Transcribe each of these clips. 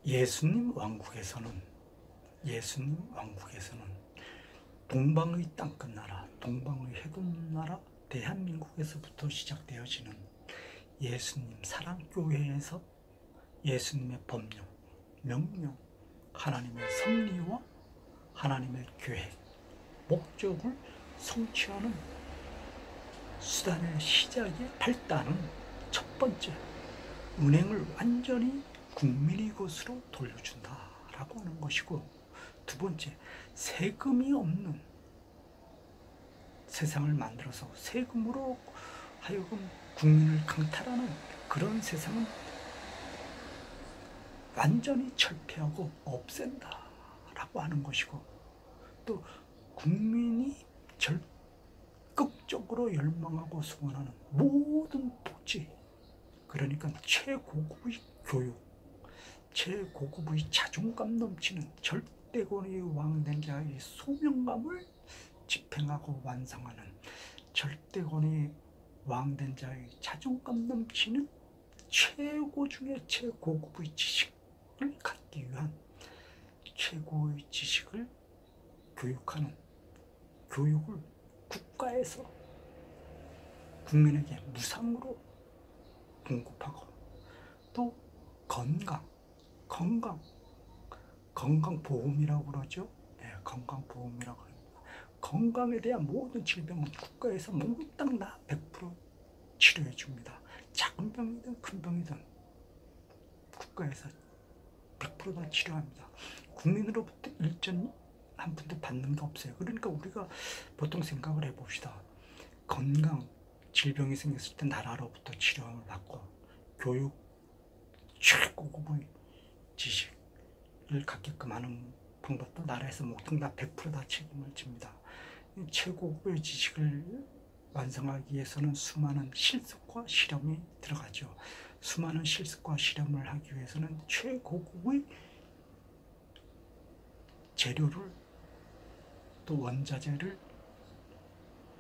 예수님 왕국에서는 동방의 땅끝나라, 동방의 해군나라 대한민국에서부터 시작되어지는 예수님 사랑교회에서 예수님의 법령, 명령, 하나님의 섭리와 하나님의 계획, 목적을 성취하는 수단의 시작의 발단은 첫 번째, 은행을 완전히 국민의 것으로 돌려준다라고 하는 것이고, 두 번째, 세금이 없는 세상을 만들어서 세금으로 하여금 국민을 강탈하는 그런 세상은 완전히 철폐하고 없앤다라고 하는 것이고, 또 국민이 적극적으로 열망하고 소원하는 모든 복지, 그러니까 최고급의 교육, 최고급의 자존감 넘치는 절대권의 왕된 자의 소명감을 집행하고 완성하는 절대권의 왕된 자의 자존감 넘치는 최고 중에 최고급의 지식을 갖기 위한 최고의 지식을 교육하는 교육을 국가에서 국민에게 무상으로 공급하고, 또 건강보험이라고 그러죠. 네, 건강보험이라고 합니다. 건강에 대한 모든 질병은 국가에서 몽땅 다 100% 치료해 줍니다. 작은 병이든 큰 병이든 국가에서 100% 다 치료합니다. 국민으로부터 일전 한 푼도 받는 게 없어요. 그러니까 우리가 보통 생각을 해봅시다. 건강, 질병이 생겼을 때 나라로부터 치료를 받고, 교육, 최고급의 지식을 갖게끔 하는 방법도 나라에서 모두 다 100% 책임을 집니다. 최고급의 지식을 완성하기 위해서는 수많은 실습과 실험이 들어가죠. 수많은 실습과 실험을 하기 위해서는 최고급의 재료를, 또 원자재를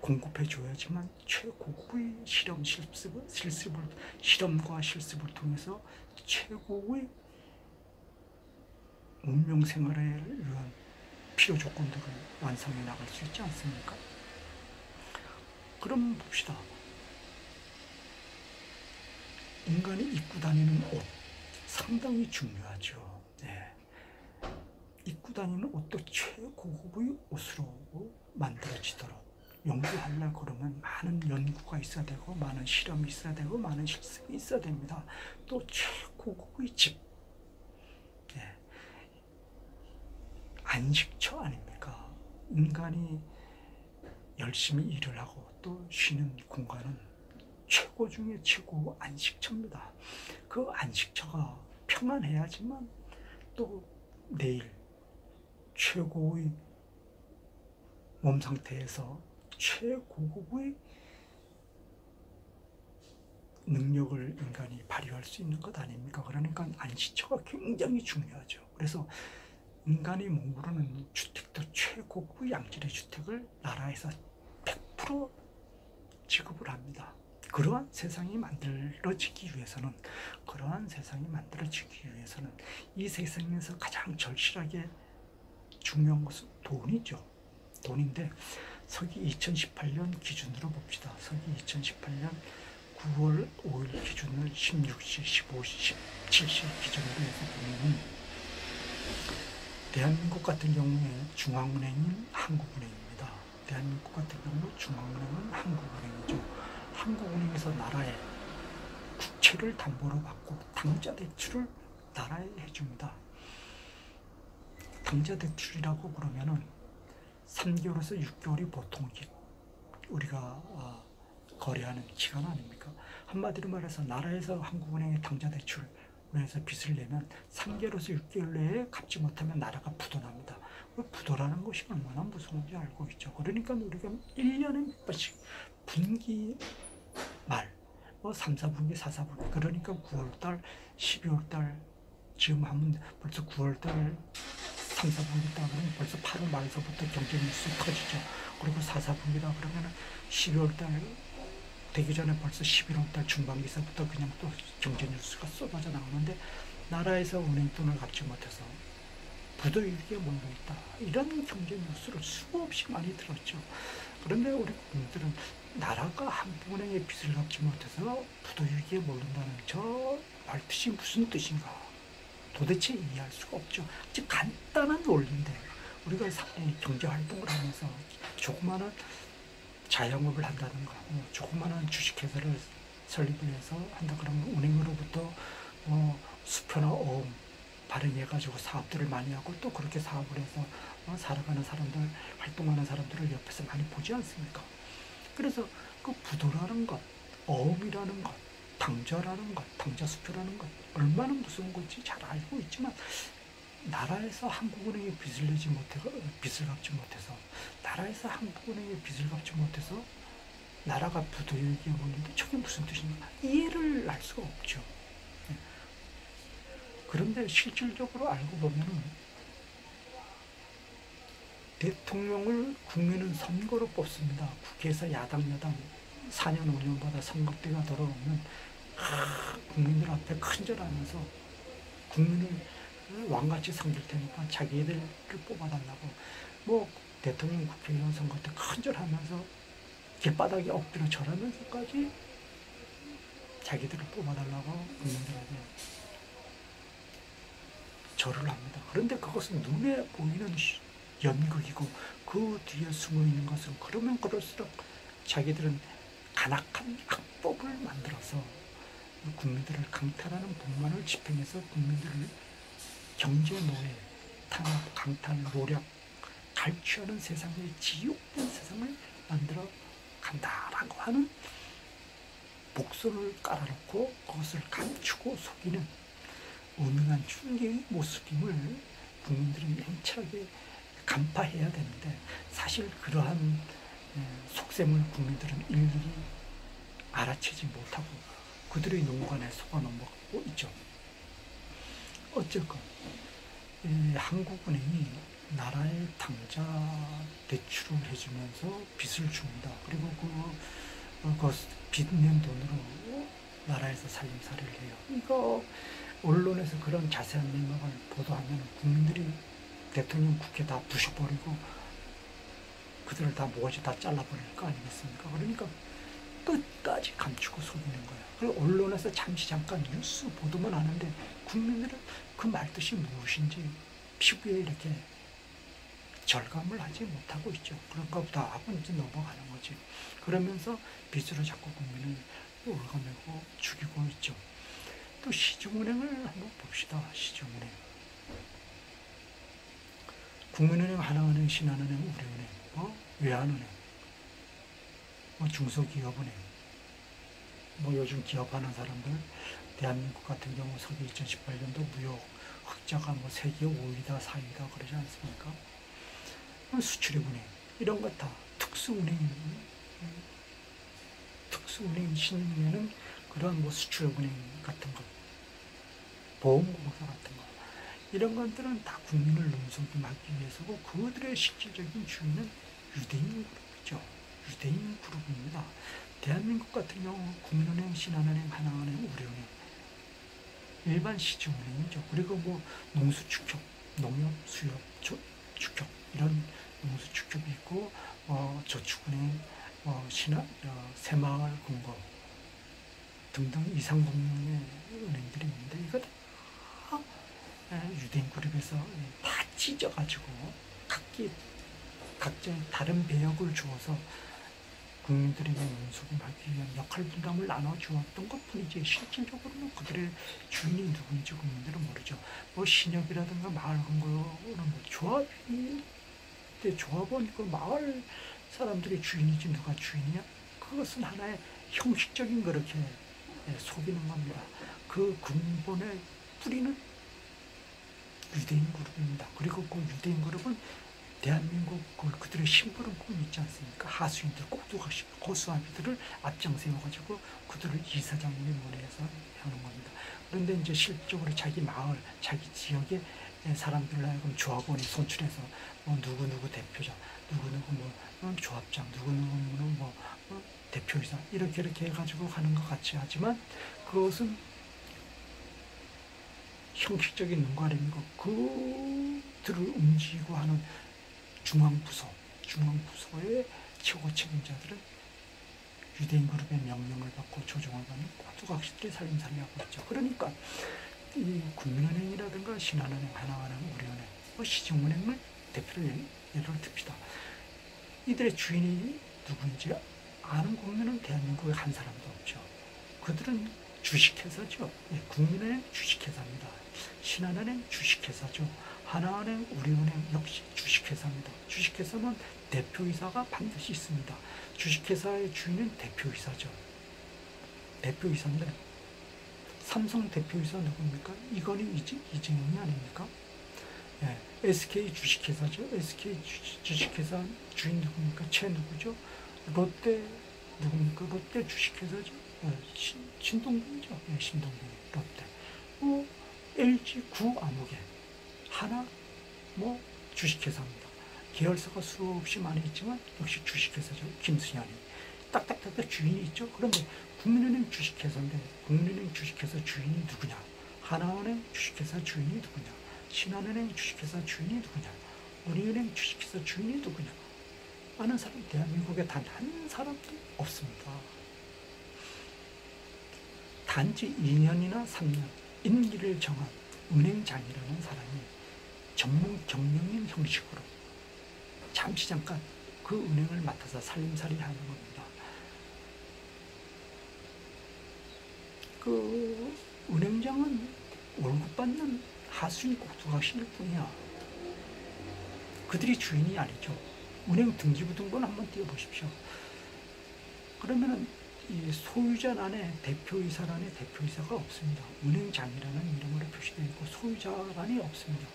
공급해 줘야지만 최고급의 실험과 실습을 통해서 최고의 문명 생활을 위한 필요 조건들을 완성해 나갈 수 있지 않습니까? 그럼 봅시다. 인간이 입고 다니는 옷 상당히 중요하죠. 네. 입고 다니는 옷도 최고급의 옷으로 만들어지도록 연구하려고 그러면 많은 연구가 있어야 되고, 많은 실험이 있어야 되고, 많은 실습이 있어야 됩니다. 또 최고급의 집, 네. 안식처 아닙니까? 인간이 열심히 일을 하고 또 쉬는 공간은 최고 중에 최고 안식처입니다. 그 안식처가 평안해야지만 또 내일 최고의 몸 상태에서 최고급의 능력을 인간이 발휘할 수 있는 것 아닙니까? 그러니까 안식처가 굉장히 중요하죠. 그래서 인간이 머무르는 주택도 최고급의 양질의 주택을 나라에서 100% 지급을 합니다. 그러한 세상이 만들어지기 위해서는 이 세상에서 가장 절실하게 중요한 것은 돈이죠. 돈인데, 서기 2018년 기준으로 봅시다. 서기 2018년 9월 5일 기준을 16시, 15시, 17시 기준으로 해서 보면, 대한민국 같은 경우에 중앙은행인 한국은행입니다. 대한민국 같은 경우 중앙은행은 한국은행이죠. 한국은행에서 나라에 국채를 담보로 받고 당좌 대출을 나라에 해줍니다. 당좌 대출이라고 그러면은 3개월에서 6개월이 보통 우리가 거래하는 기간 아닙니까? 한마디로 말해서 나라에서 한국은행에 당좌 대출을 해서 빚을 내면 3개월에서 6개월 내에 갚지 못하면 나라가 부도납니다. 부도라는 것이 얼마나 무서운지 알고 있죠. 그러니까 우리가 1년에 몇 번씩 분기 말, 3, 4분기, 4, 4분기, 그러니까 9월달, 12월달, 지금 하면 벌써 9월달, 3, 4분기다 그러면 벌써 8월 말에서부터 경제 뉴스 터지죠. 그리고 4, 4분기다 그러면 12월달 되기 전에 벌써 11월달 중반기서부터 그냥 또 경제 뉴스가 쏟아져 나오는데, 나라에서 은행 돈을 갚지 못해서 부도위기에 몰려 있다. 이런 경제 뉴스를 수없이 많이 들었죠. 그런데 우리 국민들은 나라가 한국은행의 빚을 갚지 못해서 부도위기에 몰린다는 저 말뜻이 무슨 뜻인가 도대체 이해할 수가 없죠. 아주 간단한 원리인데 우리가 경제활동을 하면서 조그마한 자영업을 한다든가 조그마한 주식회사를 설립을 해서 한다 그러면 은행으로부터 수표나 어음 발행해가지고 사업들을 많이 하고 또 그렇게 사업을 해서 살아가는 사람들, 활동하는 사람들을 옆에서 많이 보지 않습니까? 그래서 그 부도라는 것, 어음이라는 것, 당좌라는 것, 당좌수표라는 것 얼마나 무서운 건지 잘 알고 있지만 나라에서 한국은행에 빚을 갚지 못해서 나라에서 한국은행에 빚을 갚지 못해서 나라가 부도위기에 몰리는데 저게 무슨 뜻인가 이해를 할 수가 없죠. 그런데 실질적으로 알고 보면은 대통령을 국민은 선거로 뽑습니다. 국회에서 야당 4년 5년마다 선거 때가 돌아오면 국민들 앞에 큰절하면서 국민을 왕같이 섬길 테니까 자기들을 뽑아달라고 대통령 국회의원 선거 때 큰절하면서 길바닥에 엎드려 절하면서까지 자기들을 뽑아달라고 국민들에게 절을 합니다. 그런데 그것은 눈에 보이는 연극이고 그 뒤에 숨어 있는 것은 그러면 그럴수록 자기들은 간악한 악법을 만들어서 국민들을 강탈하는 복만을 집행해서 국민들을 경제 노예, 탄압, 강탈, 노력, 갈취하는 세상의 지옥된 세상을 만들어 간다라고 하는 복선을 깔아놓고 그것을 감추고 속이는 음흉한 중개의 모습임을 국민들은 냉철하게 간파해야 되는데 사실 그러한 속셈을 국민들은 일일이 알아채지 못하고 그들의 농간에 속아 넘어가고 있죠. 어쨌건 한국은행이 나라의 당좌 대출을 해주면서 빚을 줍니다. 그리고 그 빚낸 돈으로 나라에서 살림살이를 해요. 이거 언론에서 그런 자세한 내용을 보도하면 국민들이 대통령 국회 다 부셔버리고 그들을 다 모가지 다 잘라버릴 거 아니겠습니까? 그러니까 끝까지 감추고 속이는 거예요. 그리고 언론에서 잠깐 뉴스 보도만 하는데 국민들은 그 말뜻이 무엇인지 피부에 이렇게 절감을 하지 못하고 있죠. 그런가 보다 하고 이제 넘어가는 거지. 그러면서 빚으로 자꾸 국민을 올가매고 죽이고 있죠. 또 시중은행을 한번 봅시다. 시중은행. 국민은행, 하나은행, 신한은행, 우리은행, 외환은행, 중소기업은행, 요즘 기업하는 사람들, 대한민국 같은 경우 서기 2018년도 무역 흑자가 세계 5위다, 4위다 그러지 않습니까? 수출입은행, 이런 것 다 특수은행 신흥에는 그런 수출입은행 같은 것, 보험공사 같은 것, 이런 것들은 다 국민을 눈속임하기 위해서고 그들의 실질적인 주인은 유대인 그룹이죠. 유대인 그룹입니다. 대한민국 같은 경우 국민은행, 신한은행, 하나은행, 우리은행, 일반 시중은행이죠. 그리고 농수축협, 농협, 수협, 축협 이런 농수축협이 있고 저축은행, 새마을금고 등등 이상금융의 은행들이 있는데 이거 다 유대인 그룹에서 다 찢어가지고 각자의 다른 배역을 주어서 국민들에게 눈속임하기 위한 역할 분담을 나눠주었던 것뿐이지 실질적으로는 그들의 주인이 누구인지 국민들은 모르죠. 신협이라든가 마을금고는 조합이 조합원 마을 사람들의 주인이지 누가 주인이야? 그것은 하나의 형식적인 그렇게 속이는 겁니다. 그 근본의 뿌리는 유대인 그룹입니다. 그리고 그 유대인 그룹은 대한민국 그들의 심부름꾼이 있지 않습니까? 하수인들, 고수아비들을 앞장 세워가지고 그들을 이사장님이 모내서 하는 겁니다. 그런데 이제 실질적으로 자기 마을, 자기 지역의 사람들을 하여금 조합원이 선출해서 누구누구 대표자, 누구누구 조합장, 누구누구는 대표이사 이렇게 해가지고 하는 것 같이 하지만 그것은 형식적인 능구 아닙니까? 그들을 움직이고 하는 중앙부서의 최고 책임자들은 유대인 그룹의 명령을 받고 조종을 받는 포르투갈식들이 살림살이를 하고 있죠. 그러니까 이 국민은행이라든가 신한은행, 하나은행, 우리은행, 시중은행을 대표로 예를 듭시다. 이들의 주인이 누군지 아는 국민은 대한민국에 한 사람도 없죠. 그들은 주식회사죠. 국민은행 주식회사입니다. 신한은행 주식회사죠. 하나은행, 우리은행 역시 주식회사입니다. 주식회사는 대표이사가 반드시 있습니다. 주식회사의 주인은 대표이사죠. 대표이사인데 삼성 대표이사 누굽니까? 이건희 이재용이 아닙니까? SK 주식회사죠. SK 주식회사 주인 누굽니까? 최 누구죠? 롯데 누굽니까? 롯데 주식회사죠. 신동빈이죠. 신동빈 롯데. LG 구아무개 하나 주식회사입니다. 계열사가 수없이 많이 있지만 역시 주식회사죠. 김수현이 딱딱딱딱 주인이 있죠. 그런데 국민은행 주식회사인데 국민은행 주식회사 주인이 누구냐? 하나은행 주식회사 주인이 누구냐? 신한은행 주식회사 주인이 누구냐? 우리은행 주식회사 주인이 누구냐? 아는 사람 대한민국에 단 한 사람도 없습니다. 단지 2년이나 3년 임기를 정한 은행장이라는 사람이 전문 경영인 형식으로 잠시 잠깐 그 은행을 맡아서 살림살이 하는 겁니다. 그 은행장은 월급 받는 하수인 꼭두각시일 뿐이야. 그들이 주인이 아니죠. 은행 등기부등본 한번 띄워보십시오. 그러면은 이 소유자란에 대표이사란에 대표이사가 없습니다. 은행장이라는 이름으로 표시되어 있고 소유자란이 없습니다.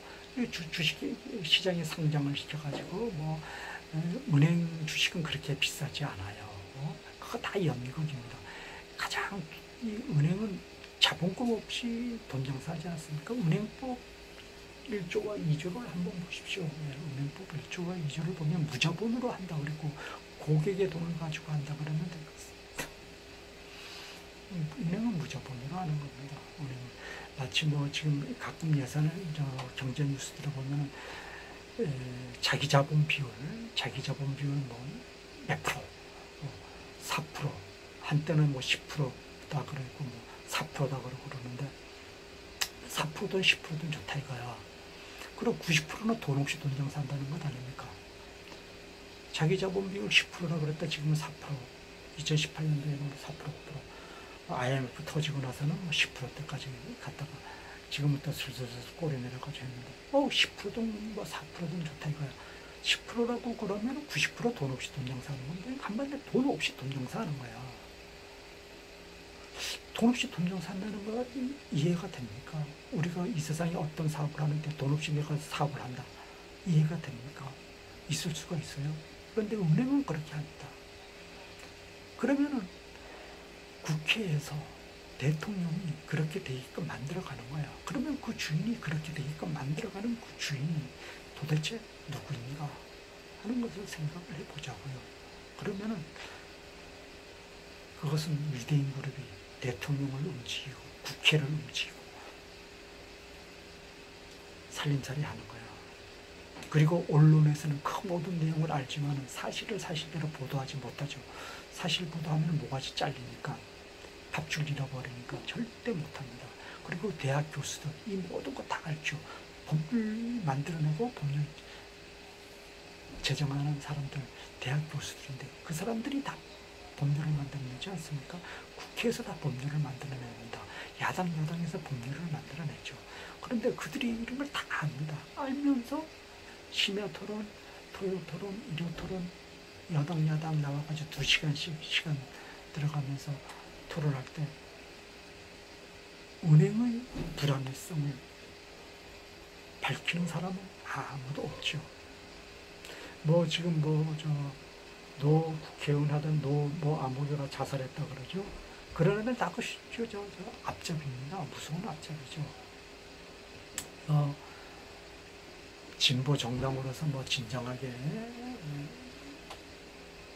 주식 시장에 상장을 시켜가지고 은행 주식은 그렇게 비싸지 않아요. 그거 다 연미금입니다. 가장 이 은행은 자본금 없이 돈 장사하지 않습니까? 은행법 1조와 2조를 한번 보십시오. 은행법 1조와 2조를 보면 무자본으로 한다 그리고 고객의 돈을 가지고 한다 그러면 되겠습니다. 은행은 무자본으로 하는 겁니다. 은행은 마치 지금 가끔 예산을 경제 뉴스 들어보면 자기 자본 비율 몇 프로, 4%, 한때는 10%다 그러고 4%다 그러고 그러는데 4%든 10%든 좋다 이거야. 그리고 90%는 돈 없이 돈 장사한다는 것 아닙니까? 자기 자본 비율 10%라 그랬다 지금은 4%, 2018년도에는 4%, 5%. IMF 터지고 나서는 10%대까지 갔다가 지금부터 슬슬 꼬리 내려가지고 했는데 10%든 4%든 좋다 이거야. 10%라고 그러면 90% 돈 없이 돈 장사하는 건데 한마디로 돈 없이 돈 장사하는 거야. 돈 없이 돈 장사한다는 거 이해가 됩니까? 우리가 이 세상에 어떤 사업을 하는데 돈 없이 내가 사업을 한다. 이해가 됩니까? 있을 수가 있어요. 그런데 은행은 그렇게 합니다. 그러면은 국회에서 대통령이 그렇게 되게끔 만들어가는 거야. 그러면 그 주인이 그렇게 되게끔 만들어가는 그 주인이 도대체 누구인가 하는 것을 생각을 해보자고요. 그러면은 그것은 유대인 그룹이 대통령을 움직이고 국회를 움직이고 살림살이 하는 거야. 그리고 언론에서는 그 모든 내용을 알지만 사실을 사실대로 보도하지 못하죠. 사실 보도하면 모가지 잘리니까 밥줄 잃어버리니까 절대 못합니다. 그리고 대학 교수들 이 모든 거 다 알죠. 법을 만들어내고 법률 제정하는 사람들 대학 교수들인데 그 사람들이 다 법률을 만들어내지 않습니까? 국회에서 다 법률을 만들어냅니다. 야당에서 법률을 만들어내죠. 그런데 그들이 이런 걸 다 압니다. 알면서 심야 토론, 토요 토론, 일요 토론, 야당 나와가지고 2시간씩 시간 들어가면서 토론할 때 은행의 불안해성을 밝히는 사람은 아무도 없죠. 지금 노 국회의원 하던 노 아무개가 자살했다 그러죠. 그런 애들 다 저 앞잡이입니다. 무서운 앞잡이죠. 진보 정당으로서 진정하게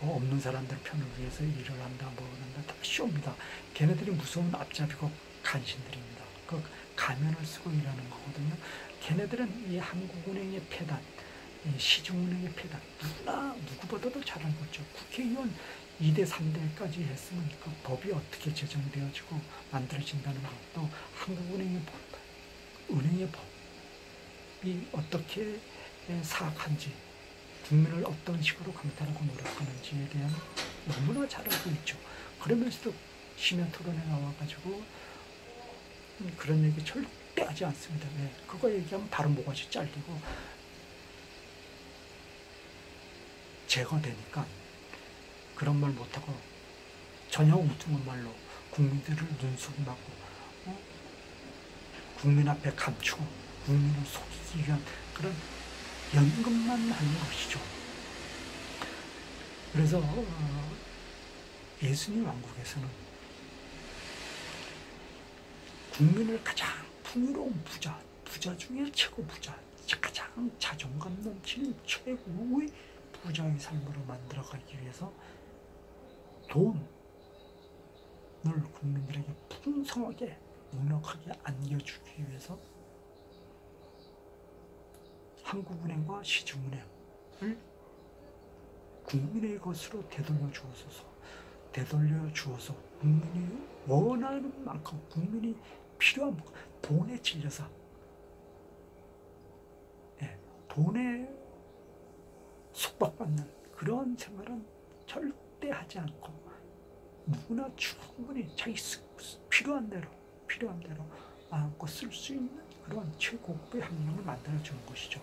없는 사람들 편을 위해서 일을 한다 그런다 다 쇼입니다. 걔네들이 무서운 앞잡이고 간신들입니다. 그 가면을 쓰고 일하는 거 걔네들은 이 한국은행의 폐단, 이 시중은행의 폐단, 누구보다도 잘 알고 있죠. 국회의원 2대 3대까지 했으면 그 법이 어떻게 제정되어지고 만들어진다는 것도 한국은행의 법, 은행의 법이 어떻게 사악한지, 국민을 어떤 식으로 강탈하고 노력하는지에 대한 너무나 잘 알고 있죠. 그러면서도 심야 토론에 나와가지고 그런 얘기 절대 하지 않습니다. 왜? 그거 얘기하면 바로 모가지 잘리고 제거되니까 그런 말 못하고 전혀 웅뚱한 말로 국민들을 눈속임하고 국민 앞에 감추고 국민을 속이기 위한 그런 연극만 하는 것이죠. 그래서 예수님 왕국에서는 국민을 가장 풍요로운 부자 중에 최고 부자, 가장 자존감 넘치는 최고의 부자의 삶으로 만들어가기 위해서 돈을 국민들에게 풍성하게 넉넉하게 안겨주기 위해서 한국은행과 시중은행을 국민의 것으로 되돌려 주어서 국민이 원하는 만큼 국민이 필요한 만큼 돈에 질려서 돈에 속박받는 그런 생활은 절대 하지 않고 누구나 충분히 자기 필요한 대로 마음껏 쓸 수 있는 그런 최고급의 환경을 만들어주는 것이죠.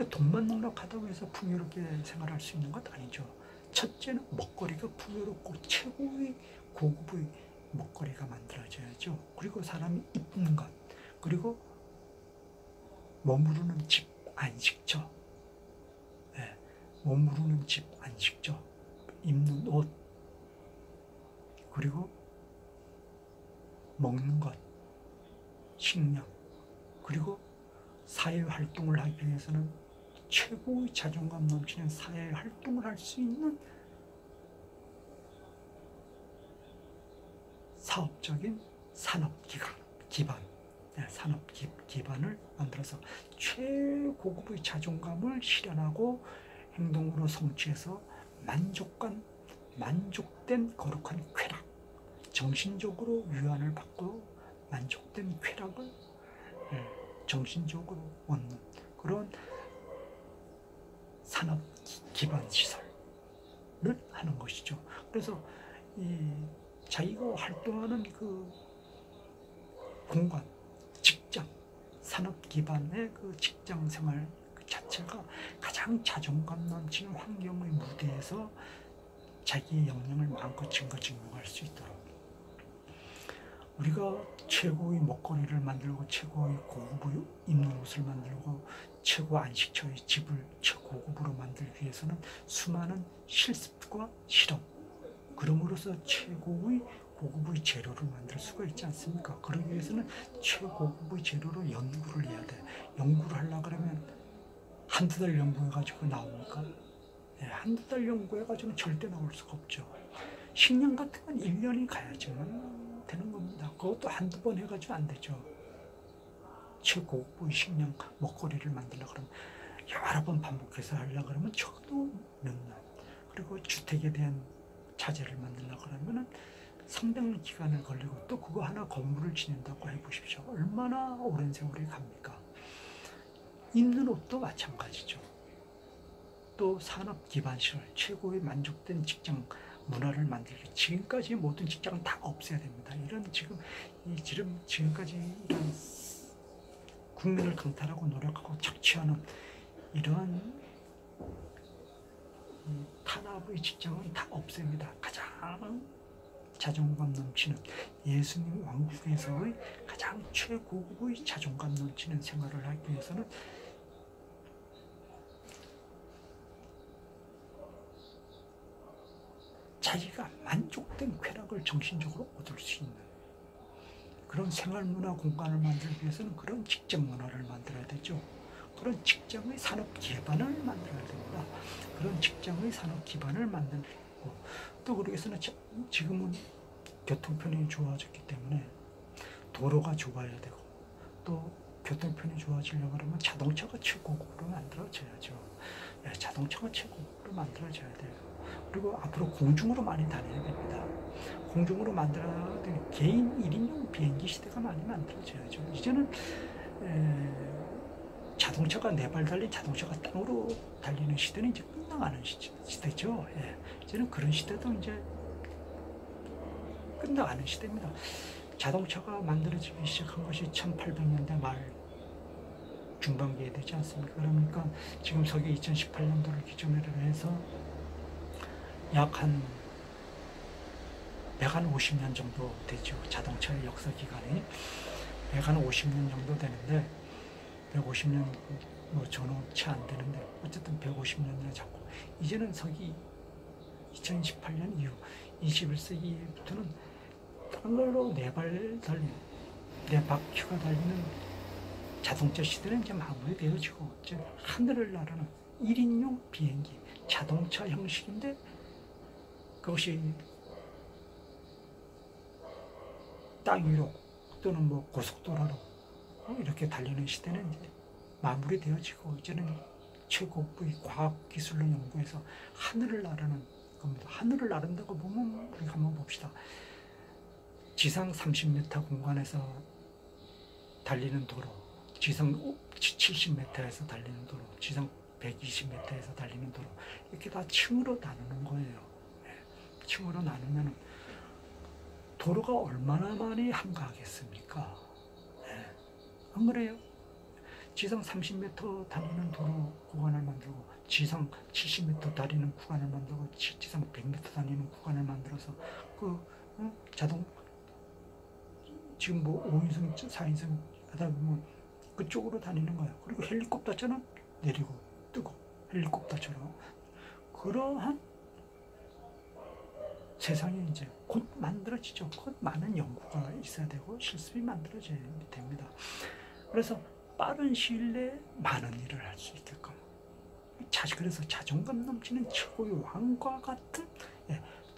돈만 넉넉하다고 해서 풍요롭게 생활할 수 있는 것 아니죠. 첫째는 먹거리가 풍요롭고 최고의 고급의 먹거리가 만들어져야죠. 그리고 사람이 입는 것, 그리고 머무르는 집, 안식처, 머무르는 집, 안식처, 입는 옷, 그리고 먹는 것, 식량, 그리고 사회활동을 하기 위해서는 최고의 자존감 넘치는 사회활동을 할 수 있는 사업적인 산업 기반을 만들어서 최고급의 자존감을 실현하고 행동으로 성취해서 만족된 거룩한 쾌락, 정신적으로 위안을 받고 만족된 쾌락을 정신적으로 얻는 그런 산업 기반 시설을 하는 것이죠. 그래서 이 자기가 활동하는 그 공간, 직장, 산업 기반의 그 직장 생활 그 자체가 가장 자존감 넘치는 환경의 무대에서 자기의 역량을 마음껏 증거증명할 수 있도록 우리가 최고의 먹거리를 만들고 최고의 고급의 입는 옷을 만들고 최고 안식처의 집을 최고급으로 만들기 위해서는 수많은 실습과 실험, 그럼으로써 최고의 고급의 재료를 만들 수가 있지 않습니까? 그러기 위해서는 최고급의 재료로 연구를 해야 돼. 연구를 하려고 그러면 한두 달 연구해가지고 나옵니까? 한두 달 연구해가지고는 절대 나올 수가 없죠. 식량 같은 건 1년이 가야지만 되는 겁니다. 그것도 한두 번 해가지고 안 되죠. 최고급의 식량, 먹거리를 만들려고 그러면 여러 번 반복해서 하려고 그러면 적어도 몇 년. 그리고 주택에 대한 자재를 만들려고 그러면 상당한 기간을 걸리고 또 그거 하나 건물을 지낸다고 해보십시오. 얼마나 오랜 세월이 갑니까? 입는 옷도 마찬가지죠. 또 산업 기반 시설, 최고의 만족된 직장 문화를 만들기. 지금까지 모든 직장은 다 없애야 됩니다. 지금까지 이런 국민을 강탈하고 노력하고 착취하는 이러한 탄압의 직장은 다 없앱니다. 가장 자존감 넘치는 예수님 왕국에서의 가장 최고급의 자존감 넘치는 생활을 하기 위해서는 자기가 만족된 쾌락을 정신적으로 얻을 수 있는 그런 생활문화 공간을 만들기 위해서는 그런 직장 문화를 만들어야 되죠. 그런 직장의 산업 기반을 만들어야 됩니다. 그런 직장의 산업 기반을 만들고 또 그러기 위해서는 지금은 교통편이 좋아졌기 때문에 도로가 좋아야 되고 또 교통편이 좋아지려고 그러면 자동차가 최고급으로 만들어져야죠. 예, 자동차가 최고급으로 만들어져야 돼요. 그리고 앞으로 공중으로 많이 다녀야 됩니다. 공중으로 만들어야 될 개인 1인용 비행기 시대가 많이 만들어져야죠. 이제는 자동차가 네 발 달린 자동차가 땅으로 달리는 시대는 이제 끝나가는 시대죠. 예, 이제는 그런 시대도 이제 끝나가는 시대입니다. 자동차가 만들어지기 시작한 것이 1800년대 말 중반기에 되지 않습니까? 그러니까 지금 서기 2018년도를 기준으로 해서 약 한 150년 정도 되죠. 자동차의 역사 기간이 150년 정도 되는데 150년 뭐 저는 채 안 되는데 어쨌든 150년이나 잡고 이제는 서기 2018년 이후 21세기부터는 땅으로 네 발 달린 네 바퀴가 달리는 자동차 시대는 이제 마무리되어지고 이제 하늘을 나르는 1인용 비행기 자동차 형식인데 그것이 땅 위로 또는 뭐 고속도로로 이렇게 달리는 시대는 이제 마무리되어지고 이제는 최고급의 과학기술로 연구해서 하늘을 나르는 겁니다. 하늘을 나른다고 보면 우리가 한번 봅시다. 지상 30m 공간에서 달리는 도로, 지상 70m에서 달리는 도로, 지상 120m에서 달리는 도로 이렇게 다 층으로 나누는 거예요. 층으로 나누면 도로가 얼마나 많이 한가하겠습니까? 안 그래요? 지상 30m 달리는 도로 구간을 만들고 지상 70m 달리는 구간을 만들고 지상 100m 달리는 구간을 만들어서 그 자동 지금 뭐 5인승, 4인승 하다 보면 그쪽으로 다니는 거예요. 그리고 헬리콥터처럼 내리고 뜨고 헬리콥터처럼 그러한 세상이 이제 곧 만들어지죠. 곧 많은 연구가 있어야 되고 실습이 만들어져야 됩니다. 그래서 빠른 시일 내에 많은 일을 할 수 있게끔 그래서 자존감 넘치는 최고의 왕과 같은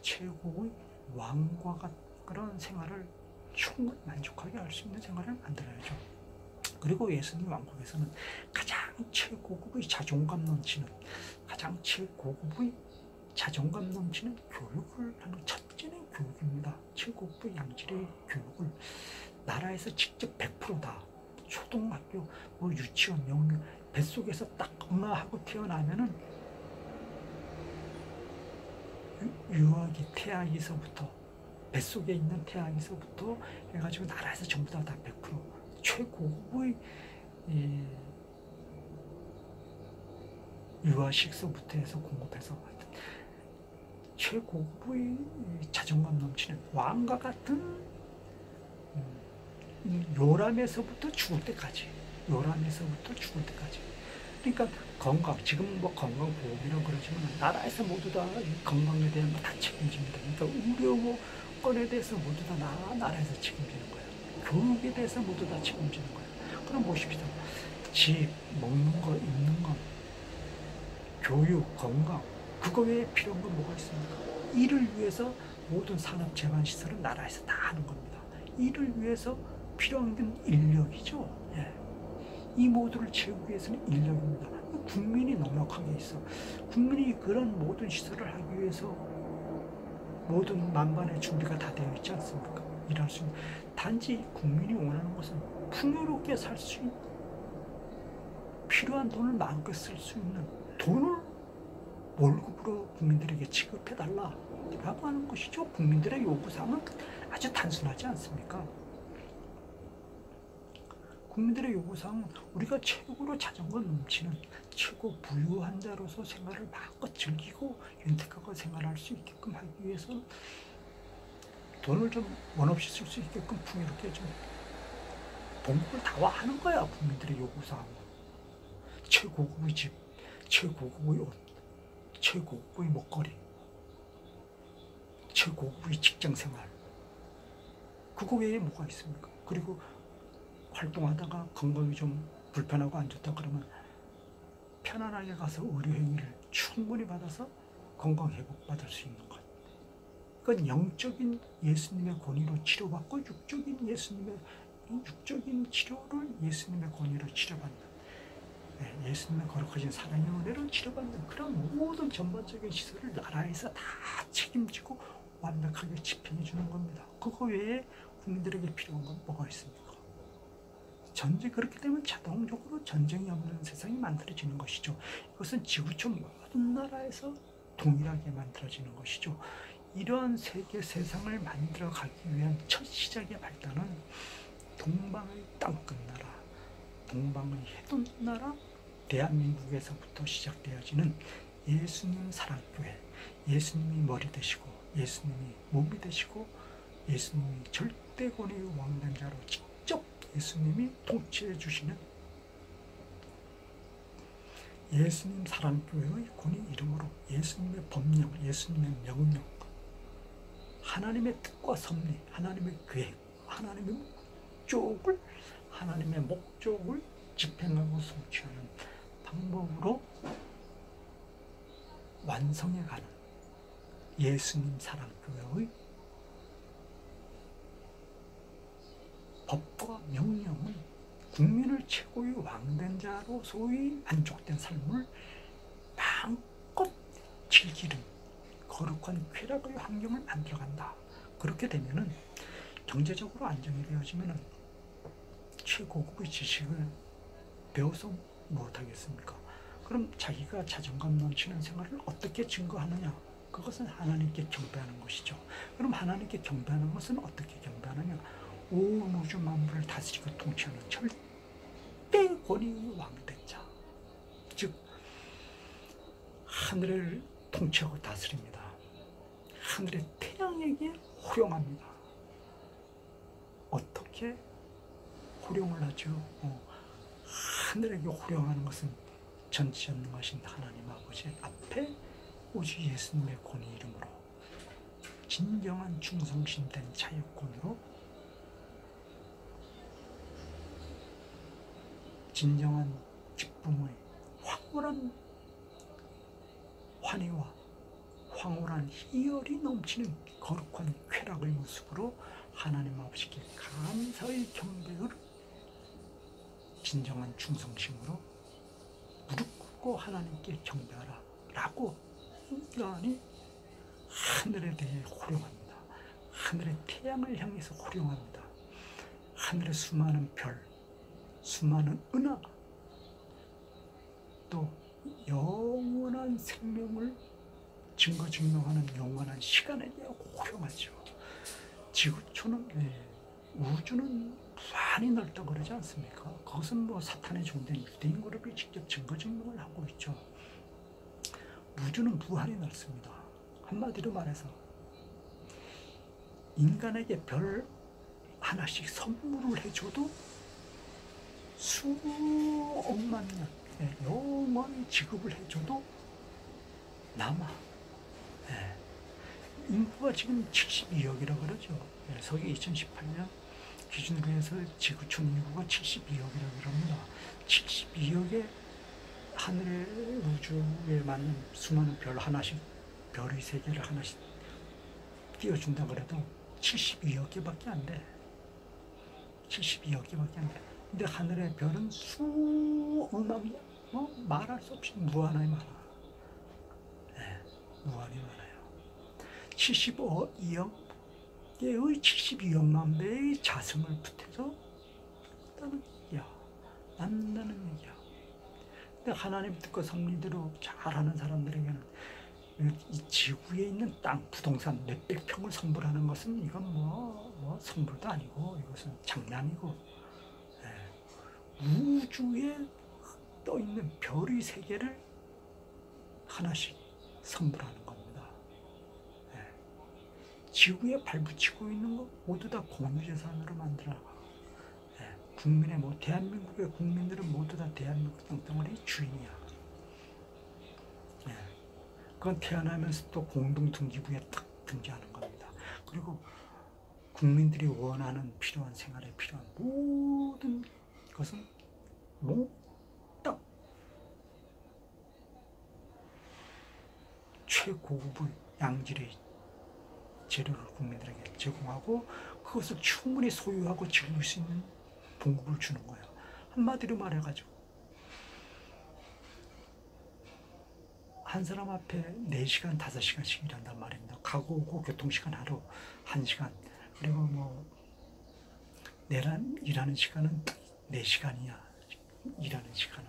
최고의 왕과 같은 그런 생활을 충분히 만족하게 할 수 있는 생활을 만들어야죠. 그리고 예수님 왕국에서는 가장 최고급의 자존감 넘치는 가장 최고급의 자존감 넘치는 교육을 하는 첫째는 교육입니다. 최고급의 양질의 교육을 나라에서 직접 100%다 초등학교, 뭐 유치원, 영유 뱃속에서 딱 엄마하고 태어나면은 유아기 태아기서부터 뱃속에 있는 태아기서부터 해가지고 나라에서 전부 다 100% 최고급의 유아식서부터 해서 공급해서 최고급의 자존감 넘치는 왕과 같은 요람에서부터 죽을 때까지 그러니까 건강 지금 뭐 건강보험이라고 그러지만 나라에서 모두 다 건강에 대한 거 다 책임집니다. 그러니까 의료권에 대해서 모두 다 나라에서 책임지는 거예요. 교육에 대해서 모두 다 책임지는 거예요. 그럼 보십시오. 집, 먹는 거, 입는 거, 교육, 건강 그거 외에 필요한 건 뭐가 있습니까? 이를 위해서 모든 산업 재반 시설은 나라에서 다 하는 겁니다. 이를 위해서 필요한 건 인력이죠. 이 모두를 채우기 위해서는 인력입니다. 국민이 넉넉하게 있어. 국민이 그런 모든 시설을 하기 위해서 모든 만반의 준비가 다 되어 있지 않습니까? 일할 수 있는. 단지 국민이 원하는 것은 풍요롭게 살 수 있는 필요한 돈을 마음껏 쓸 수 있는 돈을 월급으로 국민들에게 지급해달라 라고 하는 것이죠. 국민들의 요구사항은 아주 단순하지 않습니까? 국민들의 요구사항은 우리가 최고로 자존감 넘치는 최고 부유한 자로서 생활을 마음껏 즐기고 윤택하고 생활할 수 있게끔 하기 위해서 돈을 좀 원없이 쓸 수 있게끔 풍요롭게 좀 봉급을 다화하는 거야. 국민들의 요구사항은 최고급의 집, 최고급의 옷, 최고급의 먹거리, 최고급의 직장생활 그거 외에 뭐가 있습니까? 그리고 활동하다가 건강이 좀 불편하고 안 좋다 그러면 편안하게 가서 의료행위를 충분히 받아서 건강 회복받을 수 있는 것. 그건 영적인 예수님의 권위로 치료받고 육적인 예수님의 육적인 치료를 예수님의 권위로 치료받는, 예수님의 거룩하신 사랑의 은혜로 치료받는 그런 모든 전반적인 시설을 나라에서 다 책임지고 완벽하게 집행해 주는 겁니다. 그거 외에 국민들에게 필요한 건 뭐가 있습니까? 전쟁, 그렇게 되면 자동적으로 전쟁이 없는 세상이 만들어지는 것이죠. 이것은 지구촌 모든 나라에서 동일하게 만들어지는 것이죠. 이러한 세계 세상을 만들어가기 위한 첫 시작의 발단은 동방의 땅끝 나라, 동방의 해돋 나라, 대한민국에서부터 시작되어지는 예수님 사랑교회, 예수님이 머리 되시고 예수님이 몸이 되시고 예수님이 절대 권위의 왕된 자로 직접 예수님이 통치해 주시는 예수님 사랑교회의 권위 이름으로 예수님의 법령, 예수님의 명령, 하나님의 뜻과 섭리, 하나님의 계획, 하나님의 목적을 집행하고 성취하는 방법으로 완성해가는 예수님 사랑교회의 법과 명령은 국민을 최고의 왕된 자로서의 만족된 삶을 마음껏 즐기는 거룩한 쾌락의 환경을 만들어간다. 그렇게 되면은 경제적으로 안정이 되어지면은 최고급의 지식을 배워서 무엇하겠습니까? 그럼 자기가 자존감 넘치는 생활을 어떻게 증거하느냐? 그것은 하나님께 경배하는 것이죠. 그럼 하나님께 경배하는 것은 어떻게 경배하느냐? 온 우주 만물을 다스리고 통치하는 절대 권위의 왕된 자, 즉 하늘을 통치하고 다스립니다. 하늘의 태양에게 호령합니다. 어떻게 호령을 하죠? 하늘에게 호령하는 것은 전지전능하신 하나님 아버지 앞에 오직 예수님의 권위 이름으로 진정한 충성심된 자유권으로 진정한 기쁨의 황홀한 환희와 황홀한 희열이 넘치는 거룩한 쾌락의 모습으로 하나님 아버지께 감사의 경배를 진정한 충성심으로 무릎 꿇고 하나님께 경배하라 라고 인간이 하늘에 대해 호령합니다. 하늘의 태양을 향해서 호령합니다. 하늘의 수많은 별, 수많은 은하, 또 영원한 생명을 증거증명하는 영원한 시간에게 호령하죠. 지구촌은, 우주는 무한히 넓다고 그러지 않습니까? 그것은 뭐 사탄의 종된 유대인 그룹이 직접 증거증명을 하고 있죠. 우주는 무한히 넓습니다. 한마디로 말해서 인간에게 별 하나씩 선물을 해줘도 수억만 년 영원히 지급을 해줘도 남아. 인구가 지금 72억이라고 그러죠. 서기 2018년 기준으로 해서 지구촌 인구가 72억이라고 합니다. 72억의 하늘의 우주에 맞는 수많은 별 하나씩, 별의 세계를 하나씩 띄워준다 그래도 72억 개밖에 안 돼. 72억 개밖에 안 돼. 근데 하늘의 별은 수억만, 말할 수 없이 무한하게 많아. 무한히 많아요. 72억 개의 72억만 배의 자승을 붙여서 난다는 얘기야. 근데 하나님 뜻과 섭리대로 잘하는 사람들에게는 이 지구에 있는 땅, 부동산 몇백 평을 선물하는 것은 이건 뭐 선물도 아니고 이것은 장난이고, 우주에 떠 있는 별의 세계를 하나씩 선물하는 겁니다. 지구에 발붙이고 있는 것 모두 다 공유재산으로 만들어가. 국민의 대한민국의 국민들은 모두 다 대한민국 땅덩어리 주인이야. 그건 태어나면서 또 공동등기부에 딱 등기하는 겁니다. 그리고 국민들이 원하는 필요한 생활에 필요한 모든 것은 몽땅 최고급의 양질의 재료를 국민들에게 제공하고 그것을 충분히 소유하고 즐길 수 있는 봉급을 주는 거예요. 한마디로 말해가지고 한 사람 앞에 4시간, 5시간씩 일한단 말입니다. 가고 오고 교통시간 하루 1시간. 그리고 뭐 일하는 시간은 4시간이야. 일하는 시간은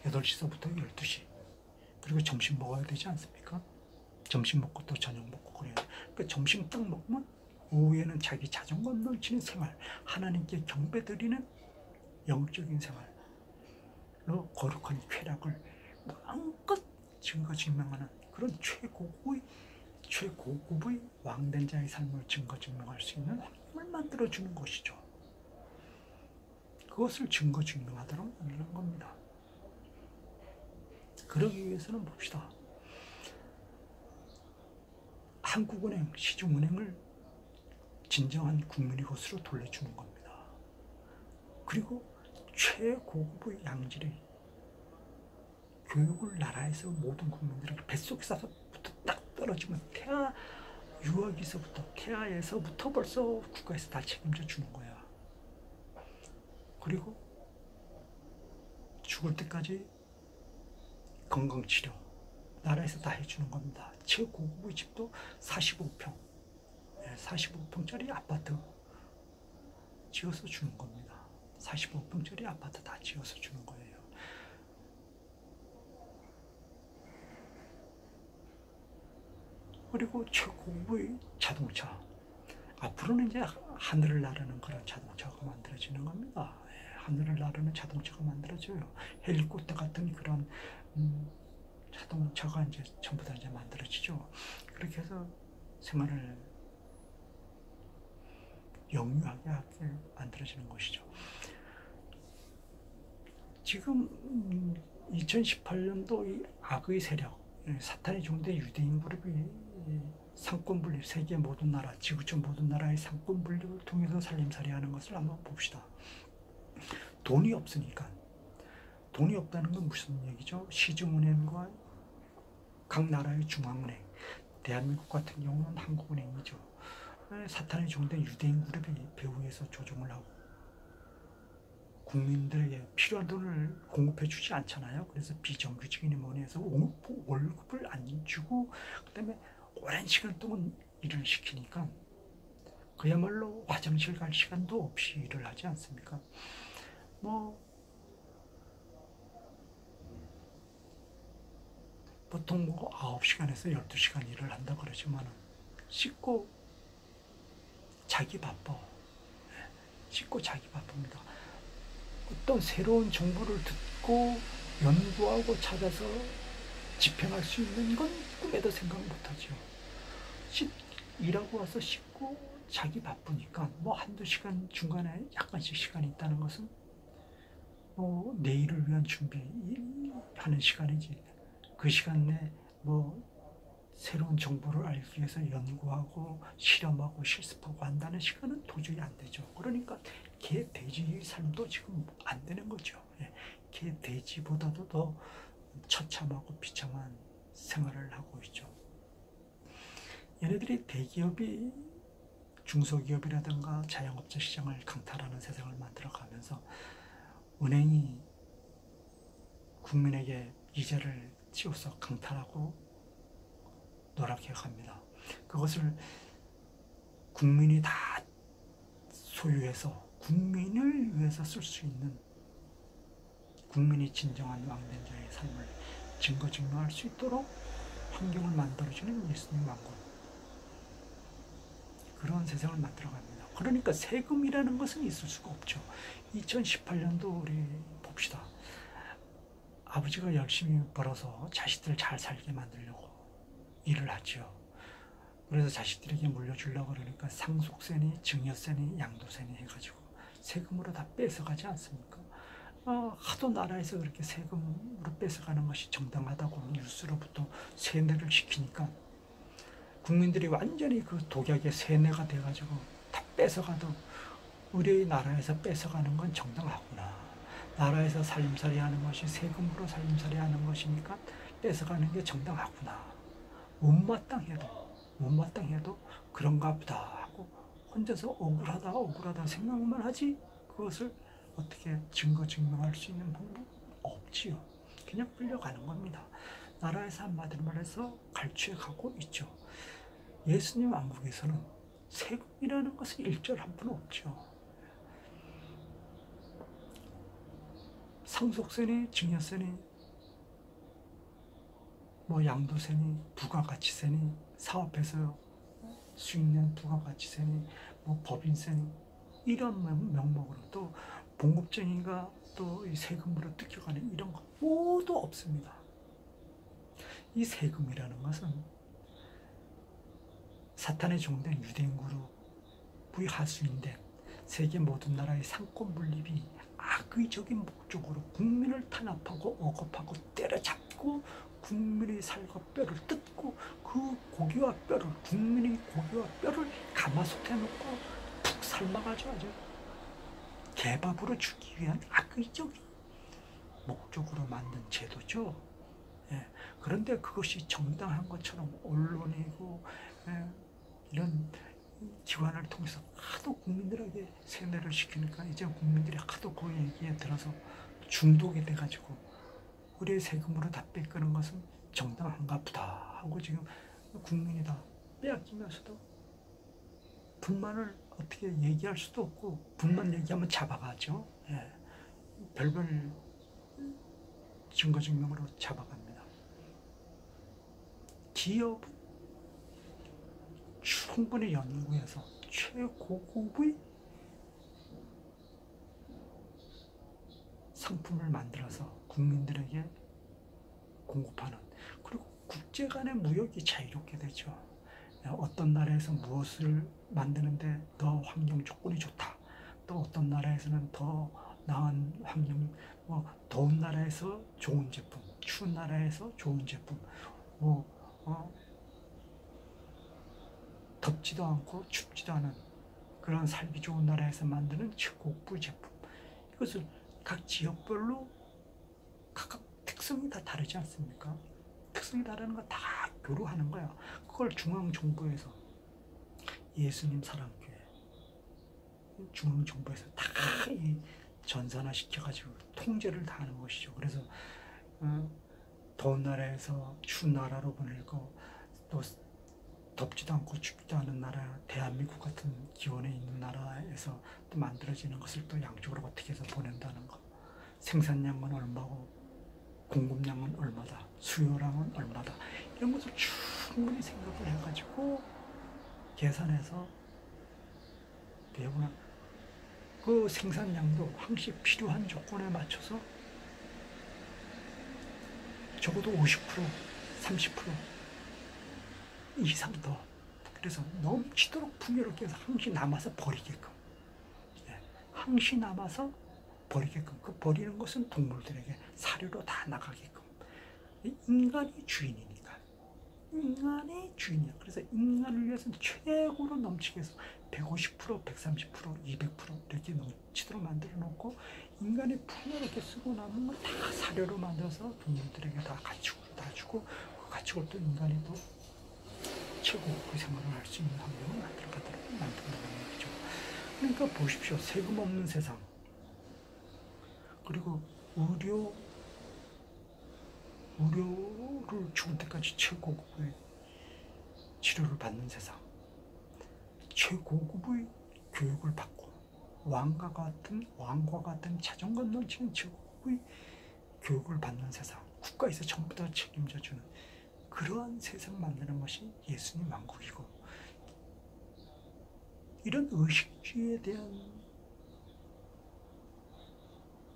8시서부터 12시. 그리고 점심 먹어야 되지 않습니까? 점심 먹고 또 저녁 먹고 그래요. 그러니까 점심 딱 먹으면 오후에는 자기 자존감 넘치는 생활, 하나님께 경배드리는 영적인 생활로 거룩한 쾌락을 마음껏 증거 증명하는 그런 최고급의 왕된 자의 삶을 증거 증명할 수 있는 환경을 만들어주는 것이죠. 그것을 증거 증명하도록 만드는 겁니다. 그러기 위해서는 봅시다. 한국은행, 시중은행을 진정한 국민의 것으로 돌려주는 겁니다. 그리고 최고급의 양질의 교육을 나라에서 모든 국민들에게 뱃속에서부터 딱 떨어지면 태아에서부터 벌써 국가에서 다 책임져 주는 거야. 그리고 죽을 때까지 건강치료 나라에서 다 해주는 겁니다. 최고급의 집도 45평, 45평짜리 아파트 지어서 주는 겁니다. 45평짜리 아파트 다 지어서 주는 거예요. 그리고 최고급의 자동차. 앞으로는 이제 하늘을 나르는 그런 자동차가 만들어지는 겁니다. 하늘을 나르는 자동차가 만들어져요. 헬리콥터 같은 그런 자동차가 이제 전부 다 이제 만들어지죠. 그렇게 해서 생활을 영유하게 하게 만들어지는 것이죠. 지금 2018년도 이 악의 세력, 사탄의 종대 유대인 그룹이 상권 분립, 세계 모든 나라, 지구촌 모든 나라의 상권 분립을 통해서 살림살이하는 것을 한번 봅시다. 돈이 없으니까. 돈이 없다는 건 무슨 얘기죠? 시중은행과 각 나라의 중앙은행, 대한민국 같은 경우는 한국은행이죠. 사탄의 종된 유대인 그룹이 배후에서 조종을 하고 국민들에게 필요한 돈을 공급해 주지 않잖아요. 그래서 비정규직이니 뭐니 해서 월급을 안 주고 그다음에 오랜 시간 동안 일을 시키니까 그야말로 화장실 갈 시간도 없이 일을 하지 않습니까? 뭐 보통 뭐 9시간에서 12시간 일을 한다 그러지만 씻고 자기 바빠. 씻고 자기 바쁩니다. 어떤 새로운 정보를 듣고 연구하고 찾아서 집행할 수 있는 건 꿈에도 생각 못하죠. 일하고 와서 씻고 자기 바쁘니까 뭐 한두 시간 중간에 약간씩 시간이 있다는 것은 뭐 내일을 위한 준비하는 시간이지. 그 시간 내 뭐 새로운 정보를 알기 위해서 연구하고 실험하고 실습하고 한다는 시간은 도저히 안 되죠. 그러니까 개, 돼지의 삶도 지금 안 되는 거죠. 개, 돼지보다도 더 처참하고 비참한 생활을 하고 있죠. 얘네들이 대기업이 중소기업이라든가 자영업자 시장을 강탈하는 세상을 만들어가면서 은행이 국민에게 이자를 씌워서 강탈하고 노랗게 갑니다. 그것을 국민이 다 소유해서 국민을 위해서 쓸 수 있는 국민이 진정한 왕된 자의 삶을 증거 증명할 수 있도록 환경을 만들어주는 예수님 왕국, 그런 세상을 만들어갑니다. 그러니까 세금이라는 것은 있을 수가 없죠. 2018년도 우리 봅시다. 아버지가 열심히 벌어서 자식들 잘 살게 만들려고 일을 하죠. 그래서 자식들에게 물려주려고 그러니까 상속세니 증여세니 양도세니 해가지고 세금으로 다 뺏어가지 않습니까? 하도 나라에서 그렇게 세금으로 뺏어가는 것이 정당하다고 뉴스로부터 세뇌를 시키니까 국민들이 완전히 그 독약의 세뇌가 돼가지고 다 뺏어가도 우리 나라에서 뺏어가는 건 정당하구나. 나라에서 살림살이 하는 것이 세금으로 살림살이 하는 것이니까 뺏어가는 게 정당하구나. 못마땅해도 그런가 보다 하고 혼자서 억울하다 생각만 하지 그것을 어떻게 증거 증명할 수 있는 방법 없지요. 그냥 끌려가는 겁니다. 나라에서 한마디로 말해서 갈취해 가고 있죠. 예수님 왕국에서는 세금이라는 것은 일절한 푼 없죠. 상속세니, 증여세니, 뭐 양도세니, 부가가치세니, 사업에서 수익낸 부가가치세니, 뭐 법인세니, 이런 명목으로 또 봉급쟁이가 또 이 세금으로 뜯겨가는 이런 거 모두 없습니다. 이 세금이라는 것은 사탄의 종된 유대인 그룹의 하수인된 세계 모든 나라의 상권 분립이 악의적인 목적으로 국민을 탄압하고 억압하고 때려잡고 국민의 살과 뼈를 뜯고 그 고기와 뼈를 국민의 고기와 뼈를 가마솥에 넣고 푹 삶아가지고 아주 개밥으로 주기 위한 악의적인 목적으로 만든 제도죠. 예, 그런데 그것이 정당한 것처럼 언론이고 이런 기관을 통해서 하도 국민들에게 세뇌를 시키니까 이제 국민들이 하도 그 얘기에 들어서 중독이 돼가지고 우리의 세금으로 다 뺏기는 것은 정당한가 보다 하고 지금 국민이 다 빼앗기면서도 불만을 어떻게 얘기할 수도 없고 불만 얘기하면 잡아가죠. 예, 별별 증거증명으로 잡아갑니다. 기업은 충분히 연구해서 최고급의 상품을 만들어서 국민들에게 공급하는, 그리고 국제 간의 무역이 자유롭게 되죠. 어떤 나라에서 무엇을 만드는데 더 환경 조건이 좋다, 또 어떤 나라에서는 더 나은 환경, 뭐 더운 나라에서 좋은 제품, 추운 나라에서 좋은 제품, 덥지도 않고 춥지도 않은 그런 살기 좋은 나라에서 만드는 최고급 제품, 이것을 각 지역별로 각각 특성이 다 다르지 않습니까? 특성이 다르는 거 다 교류하는 거야. 그걸 중앙정부에서, 예수님 사랑교회 중앙정부에서 다 이 전산화 시켜가지고 통제를 다 하는 것이죠. 그래서 더운 나라에서 추운 나라로 보내고, 또 덥지도 않고 춥지도 않은 나라, 대한민국 같은 기온에 있는 나라에서 또 만들어지는 것을 또 양쪽으로 어떻게 해서 보낸다는 거, 생산량은 얼마고 공급량은 얼마다, 수요량은 얼마다, 이런 것을 충분히 생각을 해가지고 계산해서 대부분 그 생산량도 항시 필요한 조건에 맞춰서 적어도 50%, 30% 이상 더, 그래서 넘치도록 풍요롭게 해서 항시 남아서 버리게끔, 항시 남아서 버리게끔, 그 버리는 것은 동물들에게 사료로 다 나가게끔. 인간이 주인이니까, 인간이 주인이야. 그래서 인간을 위해서는 최고로 넘치게 해서 150%, 130%, 200% 이렇게 넘치도록 만들어 놓고, 인간이 풍요롭게 쓰고 남은 건 다 사료로 만들어서 동물들에게 다 가축으로 다 주고, 그 가축을 또 인간이 또 최고의 생활을 할 수 있는 환경을 만들어가도록 만든다는 얘기죠. 그러니까 보십시오. 세금 없는 세상, 그리고 의료를 죽을 때까지 최고급의 치료를 받는 세상, 최고급의 교육을 받고 왕과 같은 자존감 넘치는 최고급의 교육을 받는 세상, 국가에서 전부 다 책임져주는 그러한 세상 만드는 것이 예수님 왕국이고, 이런 의식주의에 대한,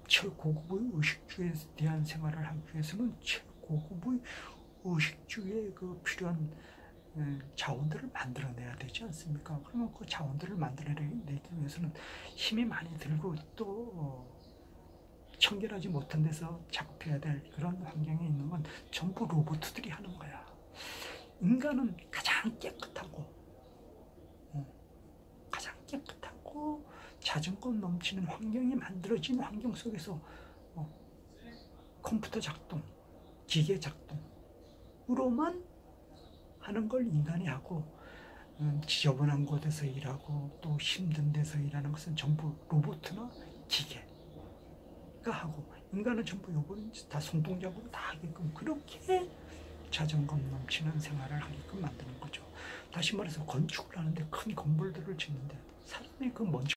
최고급의 의식주의에 대한 생활을 하기 위해서는 최고급의 의식주의에 그 필요한 자원들을 만들어내야 되지 않습니까? 그러면 그 자원들을 만들어내기 위해서는 힘이 많이 들고 또 청결하지 못한 데서 작업해야 될 그런 환경에 있는 건 전부 로봇들이 하는 거야. 인간은 가장 깨끗하고 자존감 넘치는 환경이 만들어진 환경 속에서 컴퓨터 작동, 기계 작동으로만 하는 걸 인간이 하고, 지저분한 곳에서 일하고 또 힘든 데서 일하는 것은 전부 로봇이나 기계, 하고 인간은 전부 요건 다 성공적으로 다 하게끔 그렇게 자존감 넘치는 생활을 하게끔 만드는 거죠. 다시 말해서 건축을 하는데 큰 건물들을 짓는데 사람이 그 먼저